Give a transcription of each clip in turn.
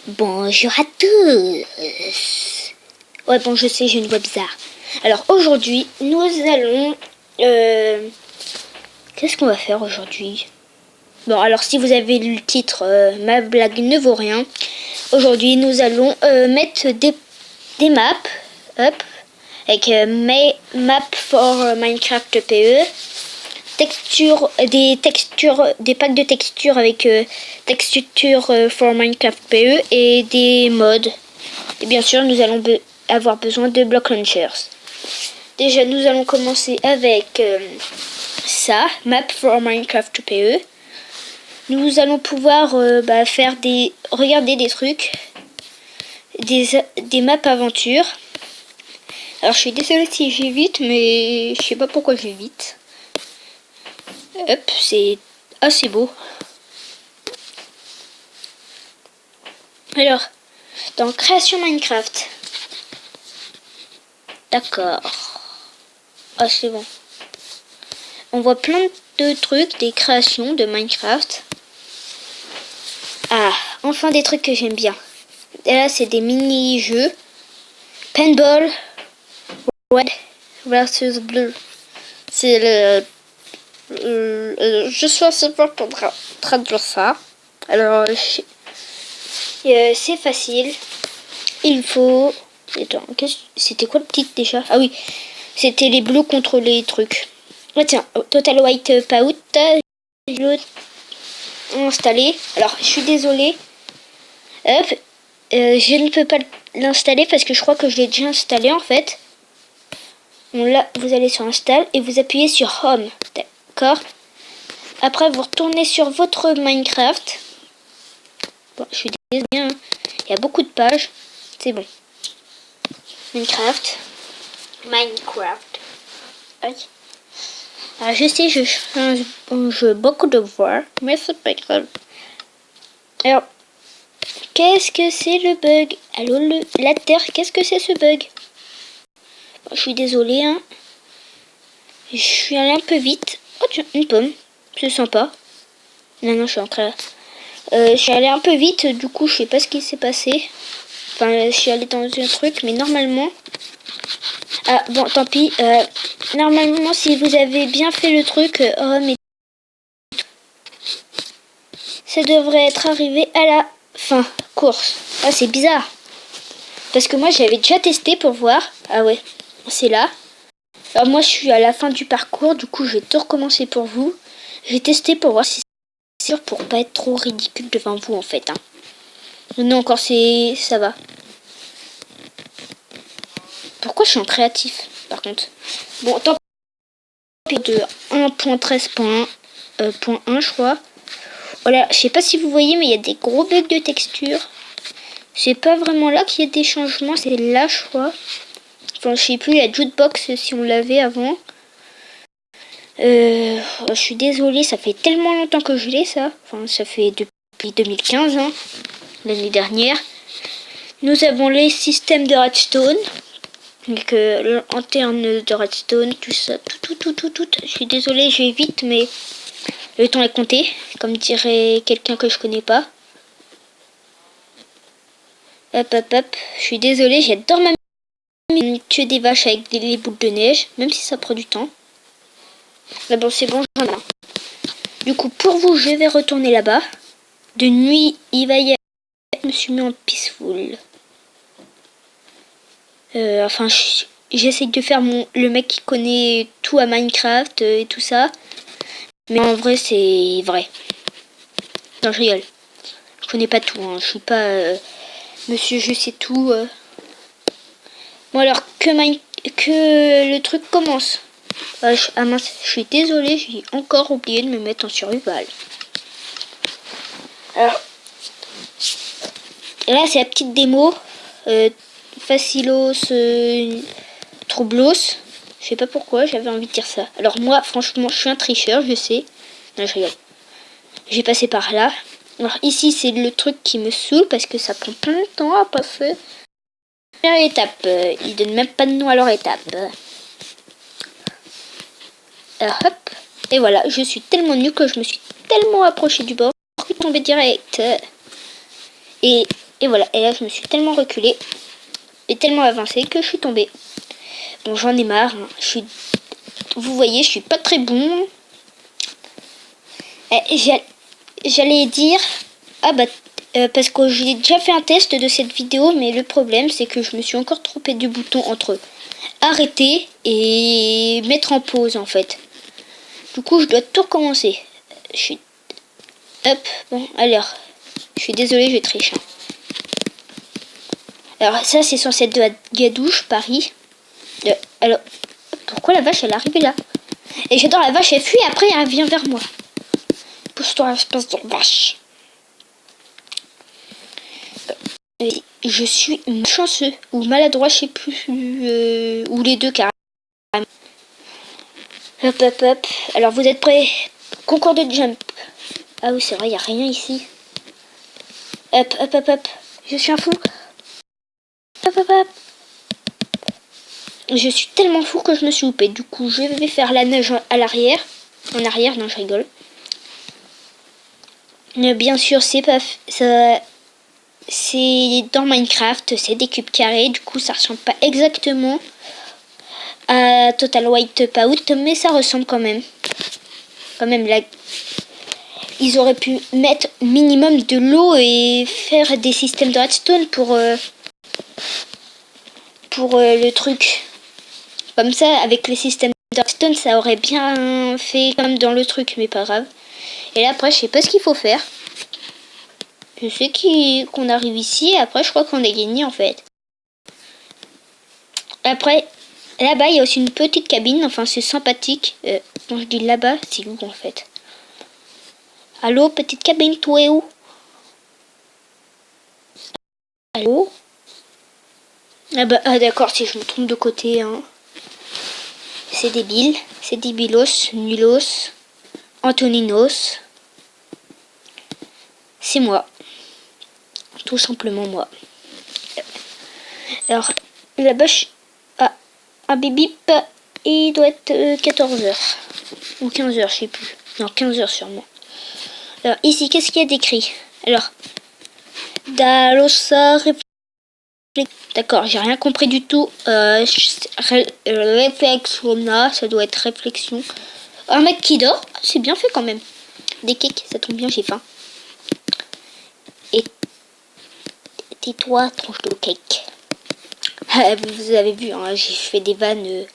Bonjour à tous. Ouais, bon, je sais, j'ai une voix bizarre. Alors, aujourd'hui, nous allons... Qu'est-ce qu'on va faire aujourd'hui? Bon, alors, si vous avez lu le titre, ma blague ne vaut rien. Aujourd'hui, nous allons mettre des maps, hop, avec Map for Minecraft PE. Des packs de textures avec texture for Minecraft PE et des mods. Et bien sûr, nous allons avoir besoin de block launchers. Déjà, nous allons commencer avec ça, Map for Minecraft PE. Nous allons pouvoir faire regarder des trucs, des maps aventures. Alors, je suis désolée si j'ai vite, mais je sais pas pourquoi j'ai vite. Hop, c'est assez beau. Alors, dans création Minecraft. D'accord. Ah, c'est bon. On voit plein de trucs, des créations de Minecraft. Ah, enfin des trucs que j'aime bien. Et là, c'est des mini-jeux. Paintball, Red versus Blue. C'est je suis assez fort pour traduire ça. Alors, c'est facile. Il faut... Attends, c'était quoi le titre déjà? Ah oui, c'était les bleus contre les trucs. Ah tiens, Total Wipeout. Je l'ai installé. Alors, je suis désolée. Hop. Je ne peux pas l'installer parce que je crois que je l'ai déjà installé en fait. Bon, là, vous allez sur Install et vous appuyez sur Home. D'accord. Après, vous retournez sur votre Minecraft. Bon, je suis désolée, hein. Il y a beaucoup de pages. C'est bon. Minecraft. Oui. Alors, je sais, je change beaucoup de voix, mais c'est pas grave. Alors, qu'est-ce que c'est le bug? Allô, la Terre, qu'est-ce que c'est ce bug? Bon, je suis désolée, hein. Je suis allée un peu vite. Oh tiens, une pomme. C'est sympa. Non, je suis en train... je suis allée un peu vite, du coup, je sais pas ce qui s'est passé. Enfin, je suis allée dans un truc, mais normalement... Ah, bon, tant pis. Normalement, si vous avez bien fait le truc, mais... ça devrait être arrivé à la fin. Course. Ah, c'est bizarre. Parce que moi, j'avais déjà testé pour voir. Ah ouais, c'est là. Alors moi, je suis à la fin du parcours. Du coup, je vais tout recommencer pour vous. J'ai testé pour voir si c'est sûr pour pas être trop ridicule devant vous, en fait. Hein. Non, encore, ça va. Pourquoi je suis en créatif, par contre? Bon, tant pis de 1.13.1, je crois. Voilà, je sais pas si vous voyez, mais il y a des gros bugs de texture. C'est pas vraiment là qu'il y a des changements, c'est là, je crois. Enfin, je sais plus, la jukebox si on l'avait avant. Je suis désolée, ça fait tellement longtemps que je l'ai, ça. Enfin, ça fait depuis 2015, hein, l'année dernière. Nous avons les systèmes de redstone. Donc, l'antenne de redstone, tout ça, tout. Je suis désolée, je vais vite, mais le temps est compté, comme dirait quelqu'un que je connais pas. Hop. Je suis désolée, j'adore ma tuer des vaches avec les boules de neige, même si ça prend du temps. Mais bon, c'est bon, j'en ai un. Du coup, pour vous, je vais retourner là-bas. De nuit, il va y avoir... Je me suis mis en peaceful. Enfin, j'essaye de faire le mec qui connaît tout à Minecraft et tout ça. Mais en vrai, c'est vrai. Non, je rigole. Je connais pas tout, hein. Je suis pas... monsieur, je sais tout. Bon, alors, que le truc commence. Ah mince, je suis désolée, j'ai encore oublié de me mettre en survival. Alors, là, c'est la petite démo. Facilos, Troublos. Je sais pas pourquoi, j'avais envie de dire ça. Alors moi, franchement, je suis un tricheur, je sais. Non, je rigole. J'ai passé par là. Alors ici, c'est le truc qui me saoule parce que ça prend plein de temps à passer. Première étape, ils donnent même pas de nom à leur étape. Hop. Et voilà, je suis tellement nul que je me suis tellement approché du bord que je suis tombé direct. Et Et voilà, et là je me suis tellement reculée et tellement avancée que je suis tombée. Bon, j'en ai marre, hein. Vous voyez, je suis pas très bon. J'allais dire... Ah bah, parce que j'ai déjà fait un test de cette vidéo, mais le problème c'est que je me suis encore trompée du bouton entre arrêter et mettre en pause en fait. Du coup, je dois tout recommencer. Je suis... Hop, bon, alors, je suis désolée, je triche. Hein. Alors ça, c'est censé être de la Gadouche, Paris. Alors, pourquoi la vache, elle est arrivée là? Et j'adore la vache, elle fuit, après elle vient vers moi. Pousse-toi, espèce de vache. Je suis chanceux ou maladroit, je sais plus, ou les deux carrément. Hop, hop, hop. Alors vous êtes prêts? Concours de jump. Ah oui, c'est vrai, il n'y a rien ici. Hop, hop, hop, hop. Je suis un fou. Hop, hop, hop. Je suis tellement fou que je me suis loupée. Du coup, je vais faire la neige à l'arrière. En arrière, non, je rigole. Mais bien sûr, c'est pas... ça... C'est dans Minecraft, c'est des cubes carrés. Du coup, ça ressemble pas exactement à Total Wipeout, mais ça ressemble quand même. Quand même, là... Ils auraient pu mettre minimum de l'eau et faire des systèmes de redstone pour le truc. Comme ça, avec les systèmes de redstone, ça aurait bien fait comme dans le truc, mais pas grave. Et là, après, je sais pas ce qu'il faut faire. Je sais qu'on arrive ici, et après, je crois qu'on a gagné, en fait. Après, là-bas, il y a aussi une petite cabine, enfin, c'est sympathique. Quand je dis là-bas, c'est où, en fait? Allô, petite cabine, toi, où? Allô? Ah bah, ah d'accord, si je me trompe de côté, hein. C'est débile, c'est débilos, nulos, Antoninos. C'est moi. Tout simplement moi. Alors, là-bas, un bip, il doit être 14h. Ou 15h, je sais plus. Non, 15h sûrement. Alors, ici, qu'est-ce qu'il y a d'écrit? Alors, Dalosa D'accord, j'ai rien compris du tout. Réflexiona, ça doit être réflexion. Un mec qui dort, c'est bien fait quand même. Des cakes, ça tombe bien, j'ai faim. Et tais-toi, tronche de cake. Vous avez vu, hein, j'ai fait des vannes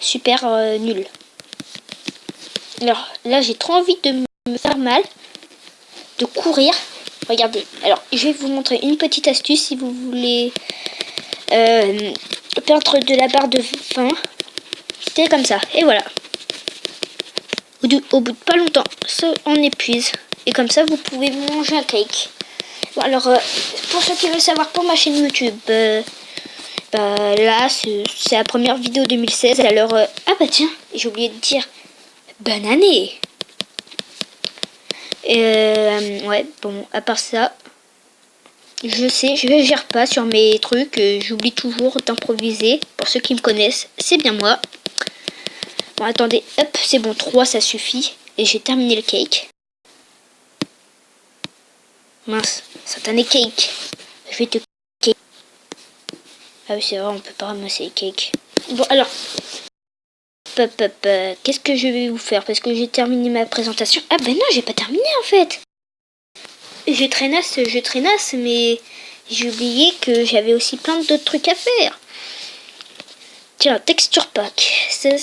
super nulles. Alors là, j'ai trop envie de me faire mal, de courir. Regardez, alors je vais vous montrer une petite astuce si vous voulez perdre de la barre de faim. C'est comme ça, et voilà. Au bout de pas longtemps, ça on épuise. Et comme ça, vous pouvez manger un cake. Bon, alors, pour ceux qui veulent savoir pour ma chaîne YouTube, là, c'est la première vidéo 2016. Alors, ah bah tiens, j'ai oublié de dire, bonne année. Ouais, bon, à part ça, je sais, je gère pas sur mes trucs. J'oublie toujours d'improviser. Pour ceux qui me connaissent, c'est bien moi. Bon, attendez, hop, c'est bon, 3, ça suffit. Et j'ai terminé le cake. Mince, satané cake. Je vais te cake. Ah oui, c'est vrai, on peut pas ramasser les cakes. Bon, alors, qu'est-ce que je vais vous faire? Parce que j'ai terminé ma présentation. Ah ben non, j'ai pas terminé en fait. Je traînasse, mais j'ai oublié que j'avais aussi plein d'autres trucs à faire. Tiens, texture pack. C'est...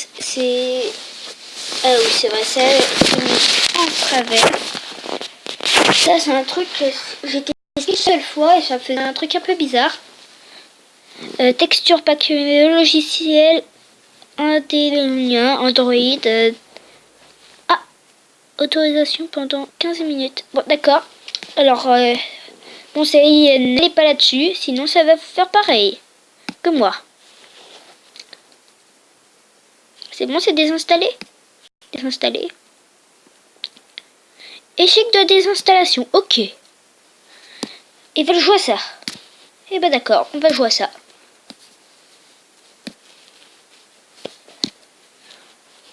Ah oui, c'est vrai, ça en travers. Ça, c'est un truc que j'ai testé une seule fois et ça faisait un truc un peu bizarre. Texture pack logiciel Android. Autorisation pendant 15 minutes. Bon, d'accord. Alors, conseil, n'allez pas là-dessus, sinon ça va faire pareil que moi. C'est bon, c'est désinstallé? Désinstallé. Échec de désinstallation, ok. Ils veulent jouer à ça. Eh ben d'accord, on va jouer à ça.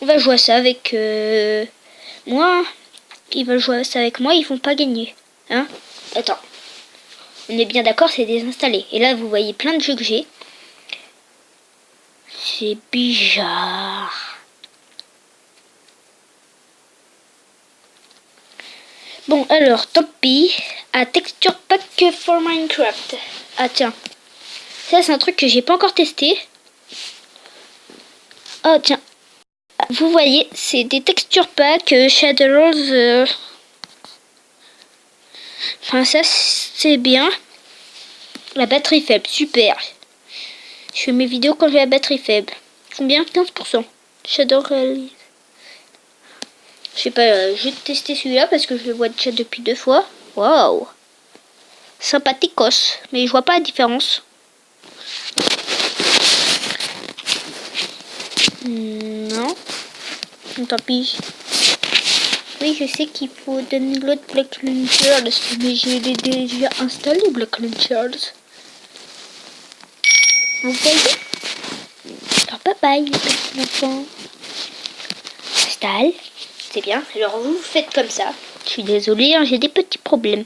On va jouer à ça avec moi. Ils veulent jouer à ça avec moi, ils vont pas gagner. Hein? Attends. On est bien d'accord, c'est désinstallé. Et là, vous voyez plein de jeux que j'ai. C'est bizarre. Bon, alors, tant pis. À Texture Pack for Minecraft. Ah, tiens. Ça, c'est un truc que j'ai pas encore testé. Oh, tiens. Vous voyez, c'est des Texture Pack Shadows. Enfin, ça, c'est bien. La batterie faible, super. Je fais mes vidéos quand j'ai la batterie faible. Combien? 15%. Shadow Realist. Je sais pas, je vais tester celui-là parce que je le vois déjà depuis 2 fois. Waouh! Sympathiquos. Mais je vois pas la différence. Non. Tant pis. Oui, je sais qu'il faut download Block Launchers, mais j'ai déjà installé Block Launchers. Vous voyez? Alors, bye bye, les petits enfants. Installe. C'est bien. Alors, vous faites comme ça. Je suis désolée, hein, j'ai des petits problèmes.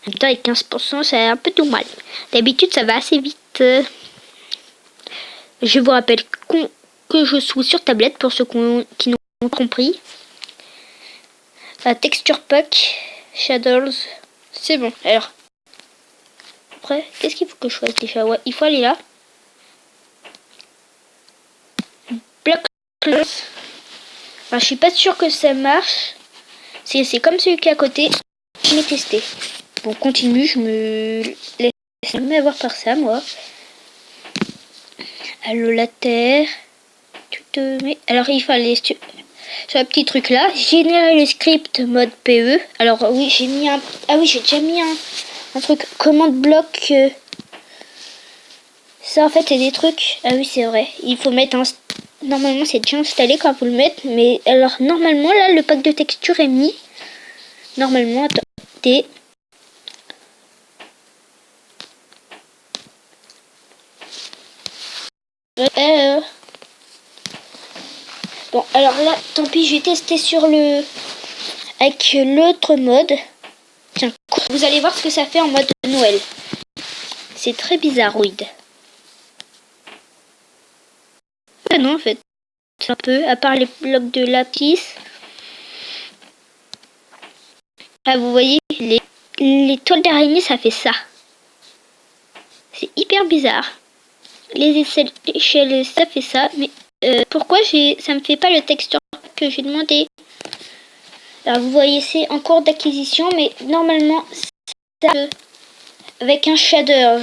En même temps, avec 15%, c'est un peu tout mal. D'habitude, ça va assez vite. Je vous rappelle que je suis sur tablette pour ceux qui n'ont pas compris. Texture Pack, Shadows, c'est bon. Alors, après, qu'est-ce qu'il faut que je fasse déjà? Ouais, il faut aller là. Block. Enfin, je suis pas sûre que ça marche. C'est comme celui qui est à côté. Je l'ai testé. Bon, continue, je me laisse jamais avoir par ça, moi. Allo la terre. Tu te mets. Alors, il faut aller sur le petit truc là. Générer le script mode PE. Alors, oui, j'ai mis un. Ah oui, j'ai déjà mis un truc. Commande bloc. Ça, en fait, c'est des trucs. Ah oui, c'est vrai. Il faut mettre un. Normalement, c'est déjà installé quand vous le mettez. Mais alors, normalement, là, le pack de texture est mis. Normalement, attendez. Bon, alors là, tant pis, je vais tester avec l'autre mode. Tiens, vous allez voir ce que ça fait en mode Noël. C'est très bizarroïde. Ah non, en fait, c'est un peu, à part les blocs de lapis. Ah, vous voyez, les toiles d'araignée, ça fait ça. C'est hyper bizarre. Les échelles, ça fait ça. Mais pourquoi ça me fait pas le texture que j'ai demandé? Alors, vous voyez, c'est en cours d'acquisition, mais normalement, ça, avec un shader,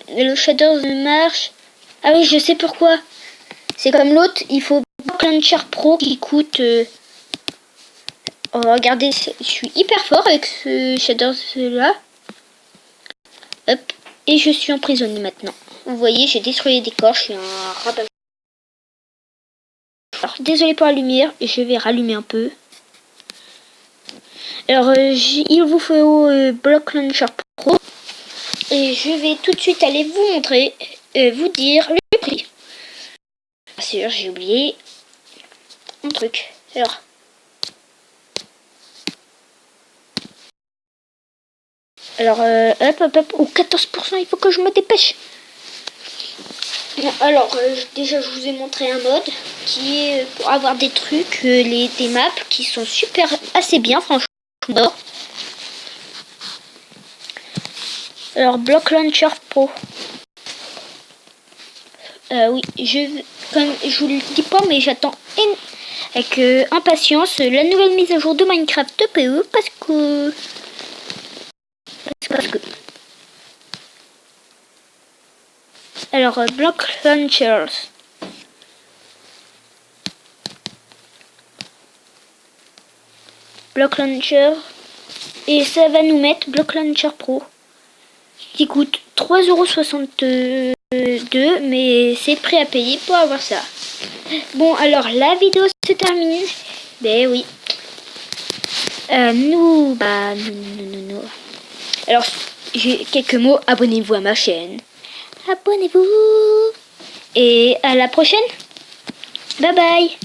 le shader marche. Ah oui, je sais pourquoi. C'est comme l'autre, il faut Block Launcher Pro qui coûte. Oh, regardez, je suis hyper fort avec ce shader là. Hop, et je suis emprisonné maintenant. Vous voyez, j'ai détruit les décors, je suis un rabat. Alors, désolé pour la lumière, je vais rallumer un peu. Alors, il vous faut Block Launcher Pro. Et je vais tout de suite aller vous montrer, vous dire le prix. Bien sûr, j'ai oublié un truc. Alors, hop, ou 14%, il faut que je me dépêche. Alors, déjà, je vous ai montré un mode qui est pour avoir des trucs, des maps qui sont assez bien, franchement. Alors, Block Launcher Pro. Oui, comme je vous le dis pas, mais j'attends avec impatience la nouvelle mise à jour de Minecraft PE parce que. Alors, Block Launchers. Block Launcher. Et ça va nous mettre Block Launcher Pro. Qui coûte 3,62€. Mais c'est prêt à payer pour avoir ça. Bon, alors la vidéo se termine. Ben oui. Non. Alors, j'ai quelques mots. Abonnez-vous à ma chaîne. Abonnez-vous. Et à la prochaine. Bye bye.